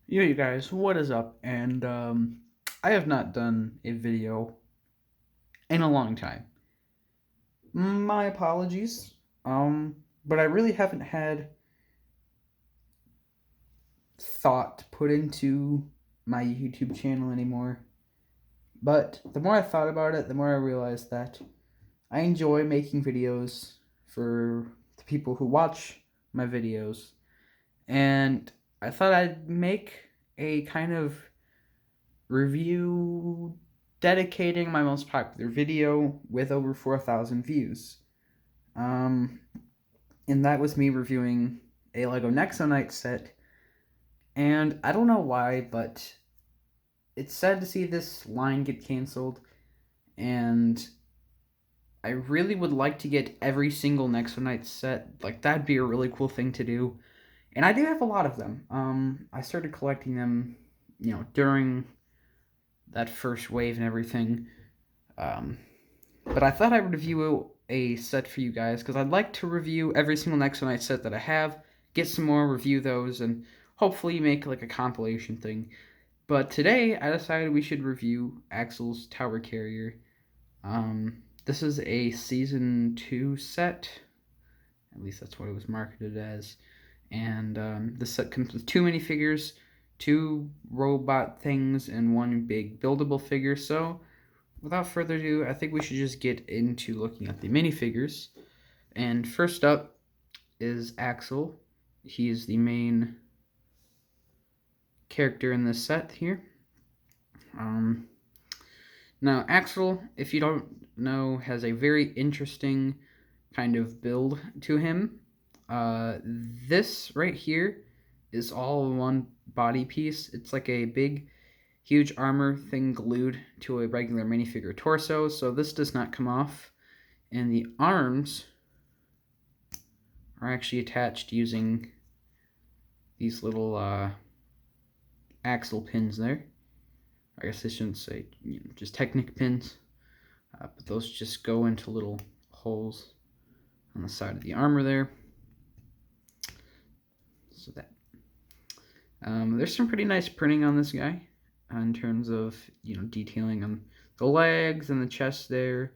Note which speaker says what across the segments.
Speaker 1: Yo, you guys, what is up? And I have not done a video in a long time. My apologies. But I really haven't had thought put into my YouTube channel anymore. But the more I thought about it, the more I realized that I enjoy making videos for the people who watch my videos. And I thought I'd make a kind of review dedicating my most popular video with over 4,000 views. Um, and that was me reviewing a Lego Nexo set. And I don't know why, but it's sad to see this line get canceled. And I really would like to get every single Nexo set. Like, that'd be a really cool thing to do. And I do have a lot of them. I started collecting them, during that first wave and everything. Um, but I thought I would review a set for you guys because I'd like to review every single Nexo set that I have, get some more, review those, and hopefully make like a compilation thing. But today I decided we should review Axel's Tower Carrier. This is a season 2 set, at least that's what it was marketed as. And this set comes with 2 minifigures, 2 robot things, and 1 big buildable figure. So without further ado, I think we should just get into looking at the minifigures. And first up is Axel. He is the main character in this set here. Um, Now, Axel, if you don't know, has a very interesting kind of build to him. This right here is all one body piece. It's like a big, huge armor thing glued to a regular minifigure torso, so this does not come off. And the arms are actually attached using these little axle pins there. I guess I shouldn't say just Technic pins, but those just go into little holes on the side of the armor there. So that there's some pretty nice printing on this guy in terms of detailing on the legs and the chest there,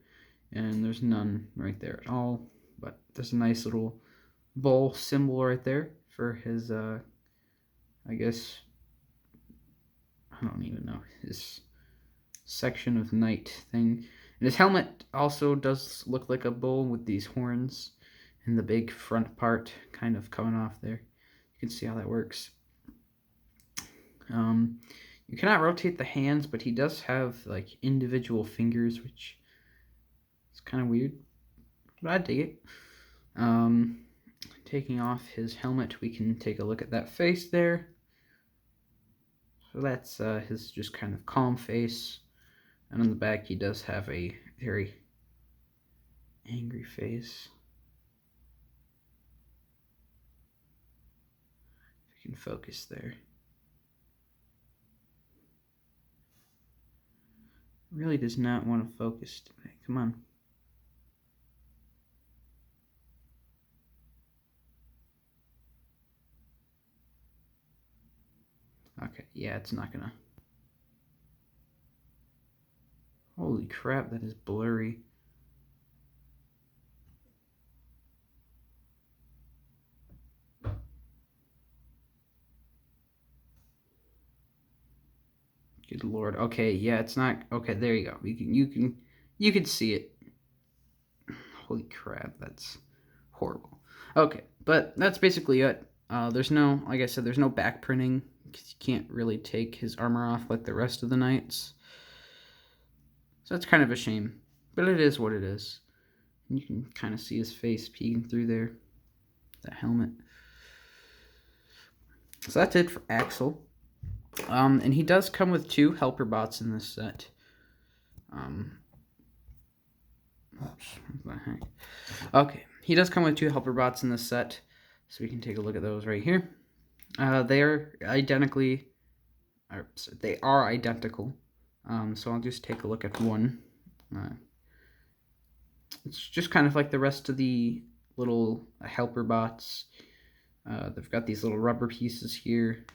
Speaker 1: and there's none right there at all. But there's a nice little bull symbol right there for his I guess I don't even know his section of night thing. And his helmet also does look like a bull with these horns and the big front part kind of coming off there. You can see how that works. You cannot rotate the hands, but he does have like individual fingers, which is kind of weird, but I dig it. Taking off his helmet, we can take a look at that face there. So that's his just kind of calm face. And on the back, he does have a very angry face. If you can focus there. Really does not want to focus today. Come on. Okay, yeah, it's not gonna. Holy crap, that is blurry. Good lord. Okay, yeah, it's not. Okay, there you go. You can see it. Holy crap, that's horrible. Okay, but that's basically it. There's no, like I said, there's no back printing because you can't really take his armor off like the rest of the knights. So that's kind of a shame, but it is what it is. And you can kind of see his face peeking through there, that helmet. So that's it for Axel. And he does come with 2 helper bots in this set. Oops, what the heck? Okay, he does come with 2 helper bots in this set, so we can take a look at those right here. They are identical. So I'll just take a look at one. It's just kind of like the rest of the little helper bots. They've got these little rubber pieces here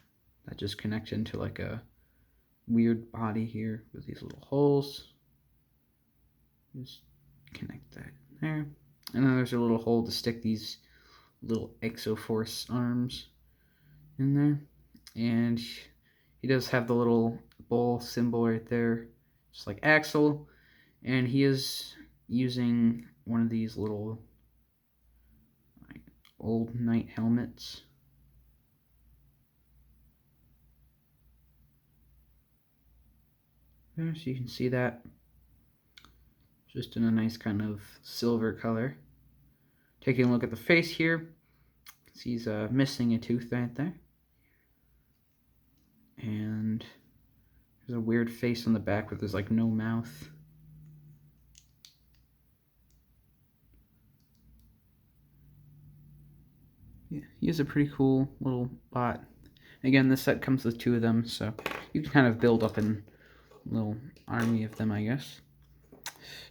Speaker 1: that just connect into like a weird body here with these little holes. Just connect that there. And then there's a little hole to stick these little Exoforce arms in there. And he does have the little bull symbol right there, just like Axel. And he is using one of these little like, old knight helmets. There, so you can see that. Just in a nice kind of silver color. Taking a look at the face here, he's missing a tooth right there. And there's a weird face on the back where there's like no mouth. Yeah, he is a pretty cool little bot. Again, this set comes with 2 of them, so you can kind of build up a little army of them, I guess.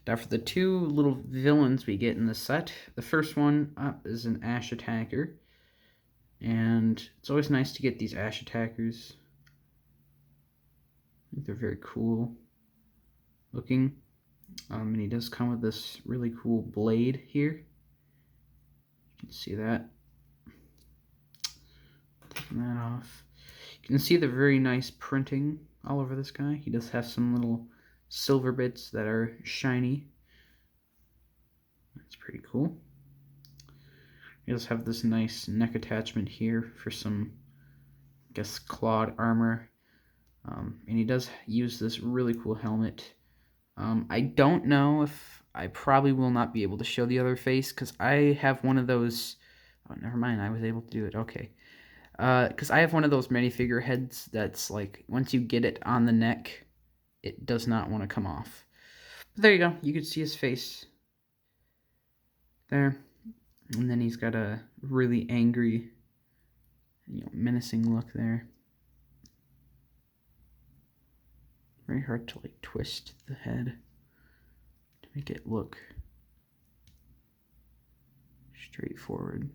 Speaker 1: Now for the 2 little villains we get in the set, the first one up is an Ash Attacker. And it's always nice to get these Ash Attackers. I think they're very cool looking. And he does come with this really cool blade here. You can see that. Taking that off. You can see the very nice printing all over this guy. He does have some little silver bits that are shiny. That's pretty cool. He does have this nice neck attachment here for some, I guess, clawed armor. And he does use this really cool helmet. I don't know if I probably will not be able to show the other face because I have one of those. Oh, never mind. I was able to do it. Okay. Because I have one of those minifigure heads that's like once you get it on the neck, it does not want to come off. But there you go. You can see his face there. And then he's got a really angry, menacing look there. Very hard to like twist the head to make it look straightforward.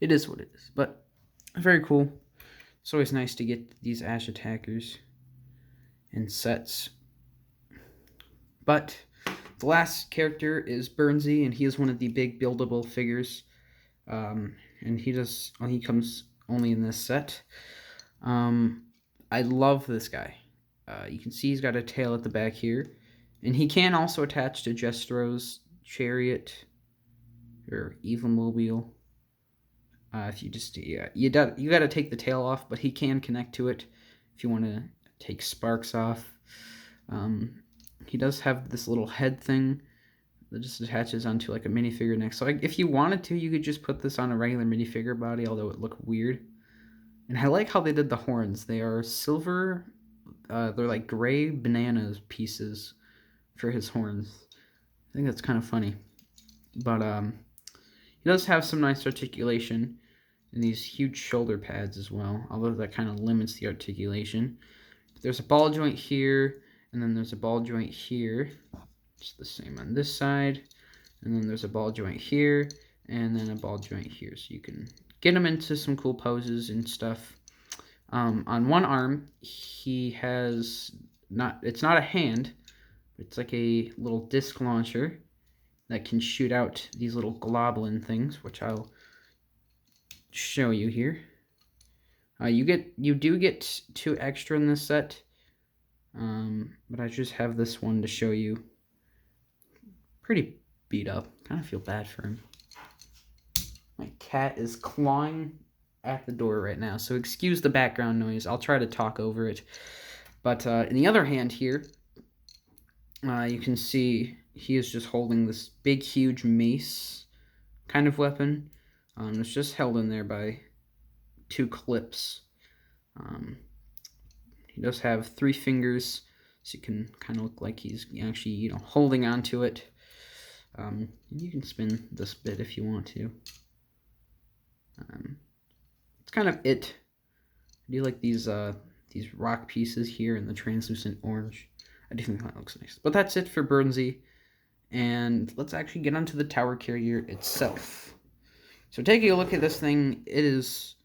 Speaker 1: It is what it is, but very cool. It's always nice to get these Ash Attackers in sets. But the last character is Burnsy, and he is one of the big buildable figures. And he comes only in this set. I love this guy. You can see he's got a tail at the back here. And he can also attach to Jestro's chariot or Evilmobile. If you just, you got to take the tail off, but he can connect to it if you want to take sparks off. He does have this little head thing that just attaches onto like a minifigure neck. So if you wanted to, you could just put this on a regular minifigure body, although it looked weird. And I like how they did the horns. They are silver. They're like gray bananas pieces for his horns. I think that's kind of funny. But he does have some nice articulation and these huge shoulder pads as well, although that kind of limits the articulation. There's a ball joint here, and then there's a ball joint here. It's the same on this side. And then there's a ball joint here, and then a ball joint here. So you can get him into some cool poses and stuff. On one arm, he has it's not a hand, but it's like a little disc launcher that can shoot out these little globulin things, which I'll show you here. You do get 2 extra in this set, but I just have this one to show you. Pretty beat up. Kind of feel bad for him. My cat is clawing at the door right now, so excuse the background noise. I'll try to talk over it. But in the other hand here, you can see he is just holding this big, huge mace kind of weapon. It's just held in there by 2 clips. He does have 3 fingers, so you can kind of look like he's actually, holding onto it. You can spin this bit if you want to. It's kind of it. I do like these rock pieces here in the translucent orange. I do think that looks nice. But that's it for Burnsy. And let's actually get onto the tower carrier itself. So taking a look at this thing, it is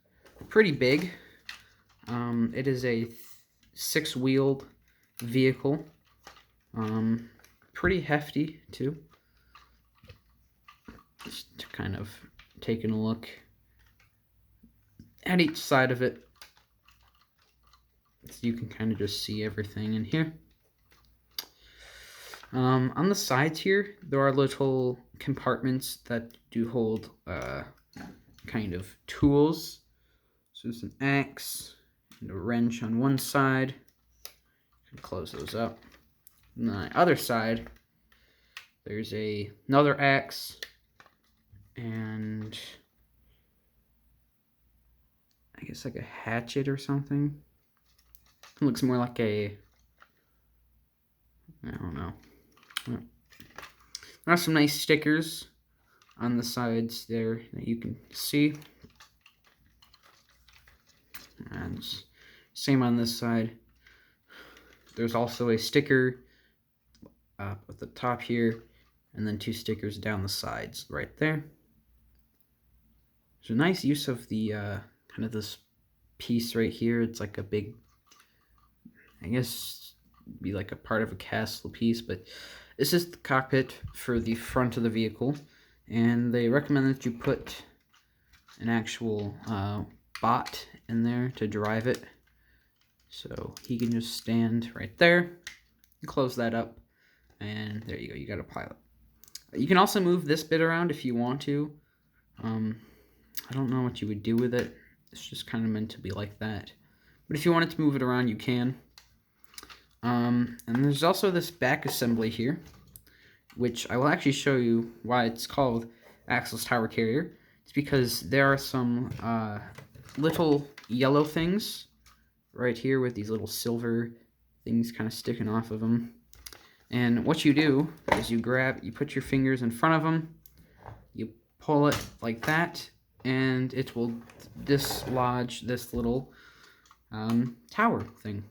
Speaker 1: pretty big. It is a 6-wheeled vehicle. Pretty hefty too. Just kind of taking a look at each side of it, so you can kind of just see everything in here. On the sides here, there are little compartments that do hold kind of tools. So there's an axe and a wrench on one side. You can close those up. And on the other side, there's another axe and I guess like a hatchet or something. It looks more like I don't know. There are some nice stickers on the sides there that you can see. And same on this side. There's also a sticker up at the top here, and then 2 stickers down the sides right there. There's a nice use of the kind of this piece right here. It's like a big, I guess, be like a part of a castle piece, but this is the cockpit for the front of the vehicle, and they recommend that you put an actual bot in there to drive it, so he can just stand right there, close that up, and there you go, you got a pilot. You can also move this bit around if you want to. I don't know what you would do with it. It's just kind of meant to be like that, but if you wanted to move it around, you can. And there's also this back assembly here, which I will actually show you why it's called Axle's Tower Carrier. It's because there are some little yellow things right here with these little silver things kind of sticking off of them. And what you do is you put your fingers in front of them, you pull it like that, and it will dislodge this little tower thing.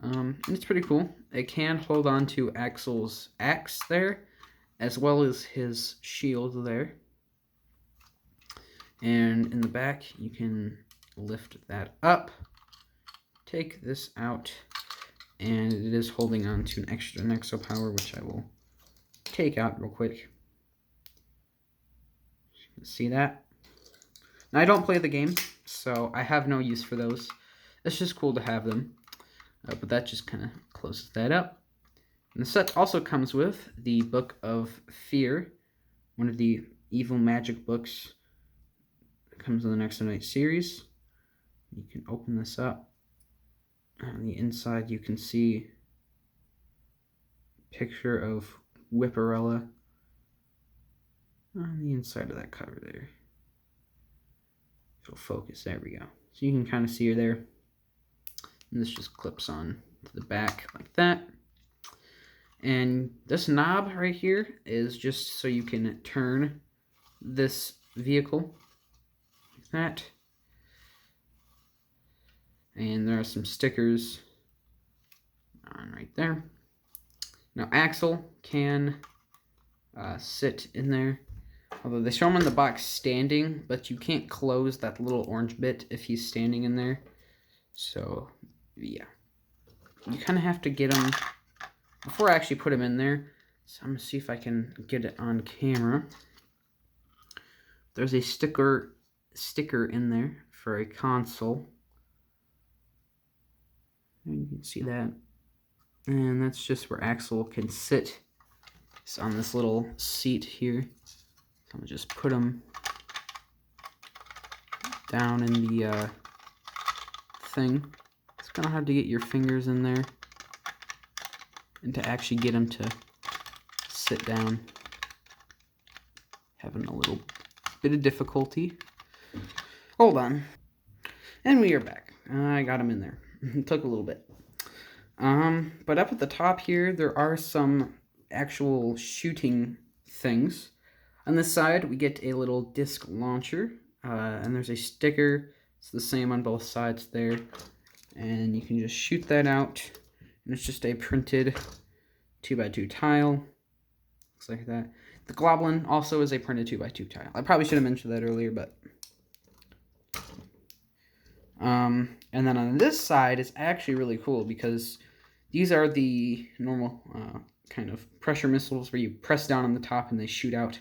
Speaker 1: And it's pretty cool. It can hold on to Axel's axe there, as well as his shield there. And in the back, you can lift that up, take this out, and it is holding on to an extra Nexo power, which I will take out real quick. You can see that. Now, I don't play the game, so I have no use for those. It's just cool to have them. But that just kind of closes that up. And the set also comes with the Book of Fear, one of the evil magic books that comes in the Nexo Knight series. You can open this up. On the inside, you can see a picture of Whipperella on the inside of that cover there. It'll focus. There we go. So you can kind of see her there. And this just clips on to the back like that. And this knob right here is just so you can turn this vehicle like that. And there are some stickers on right there. Now Axel can sit in there. Although they show him in the box standing, but you can't close that little orange bit if he's standing in there. So yeah, you kind of have to get him before I actually put him in there. So I'm gonna see if I can get it on camera. There's a sticker in there for a console, and you can see that, and that's just where Axel can sit. It's on this little seat here. So I'm gonna just put him down in the thing. It's kind of hard to get your fingers in there and to actually get him to sit down. Having a little bit of difficulty. Hold on. And we are back. I got him in there. It took a little bit. But up at the top here, there are some actual shooting things. On this side, we get a little disc launcher. And there's a sticker. It's the same on both sides there. And you can just shoot that out. And it's just a printed 2x2 tile. Looks like that. The Goblin also is a printed 2x2 tile. I probably should have mentioned that earlier, but And then on this side, it's actually really cool because these are the normal kind of pressure missiles where you press down on the top and they shoot out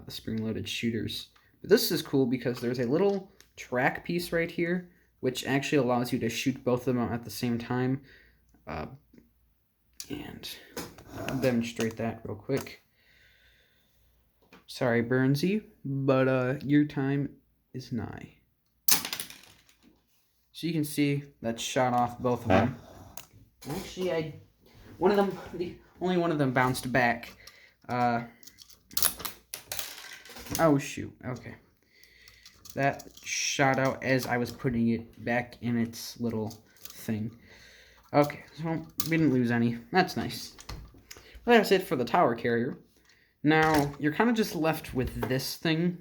Speaker 1: the spring-loaded shooters. But this is cool because there's a little track piece right here, which actually allows you to shoot both of them at the same time. And I'll demonstrate that real quick. Sorry, Burnsy, but your time is nigh. So you can see that shot off both of them. Actually, only one of them bounced back. Oh shoot, okay. That shot out as I was putting it back in its little thing. Okay, so we didn't lose any. That's nice. Well, that's it for the tower carrier. Now, you're kind of just left with this thing,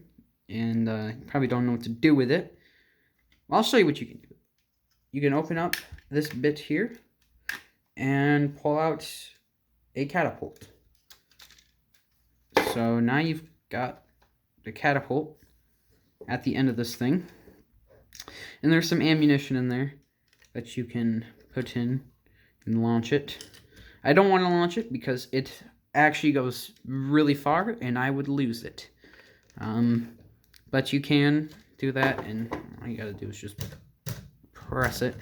Speaker 1: and you probably don't know what to do with it. Well, I'll show you what you can do. You can open up this bit here and pull out a catapult. So now you've got the catapult at the end of this thing. And there's some ammunition in there that you can put in and launch it. I don't want to launch it because it actually goes really far and I would lose it. But you can do that, and all you gotta do is just press it.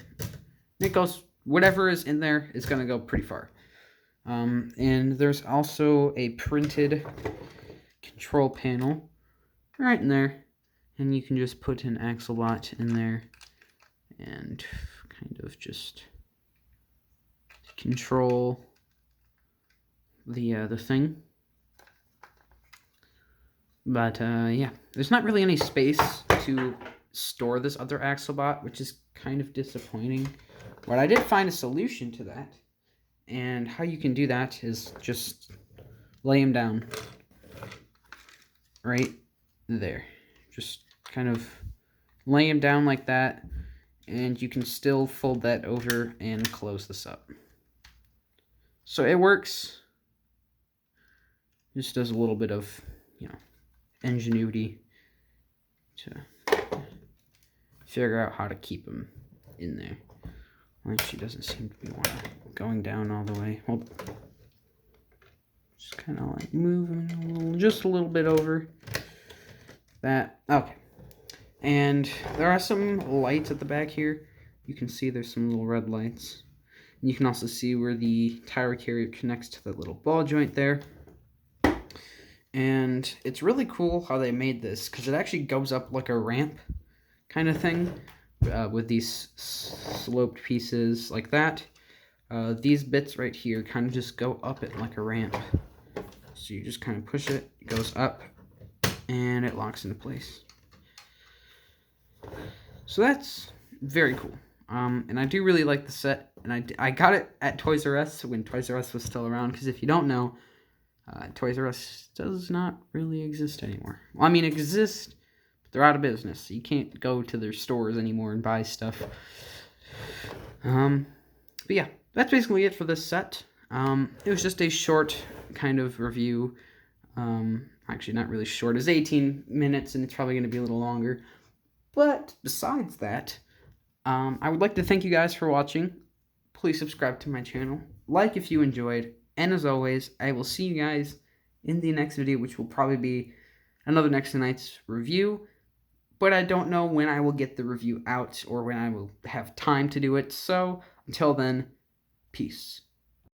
Speaker 1: It goes, whatever is in there is gonna go pretty far. And there's also a printed control panel right in there, and you can just put an axolot in there and kind of just control the thing. But yeah, there's not really any space to store this other axolot, which is kind of disappointing. But I did find a solution to that, and how you can do that is just lay him down right there. Just kind of lay him down like that, and you can still fold that over and close this up. So it works. Just does a little bit of, ingenuity to figure out how to keep him in there. Well, she doesn't seem to be going down all the way. Hold on. Just kind of like moving just a little bit over that. Okay. And there are some lights at the back here. You can see there's some little red lights. And you can also see where the tower carrier connects to the little ball joint there. And it's really cool how they made this, because it actually goes up like a ramp kind of thing, with these sloped pieces like that. These bits right here kind of just go up it like a ramp. So you just kind of push it, it goes up, and it locks into place. So that's very cool. And I do really like the set, and I got it at Toys R Us when Toys R Us was still around, because if you don't know, Toys R Us does not really exist anymore. Well, I mean, it exists, but they're out of business. So you can't go to their stores anymore and buy stuff. But yeah, that's basically it for this set. It was just a short kind of review. Actually, not really short. It's 18 minutes, and it's probably going to be a little longer. But besides that, I would like to thank you guys for watching. Please subscribe to my channel. Like if you enjoyed. And as always, I will see you guys in the next video, which will probably be another Nexo Nights review. But I don't know when I will get the review out or when I will have time to do it. So, until then, peace.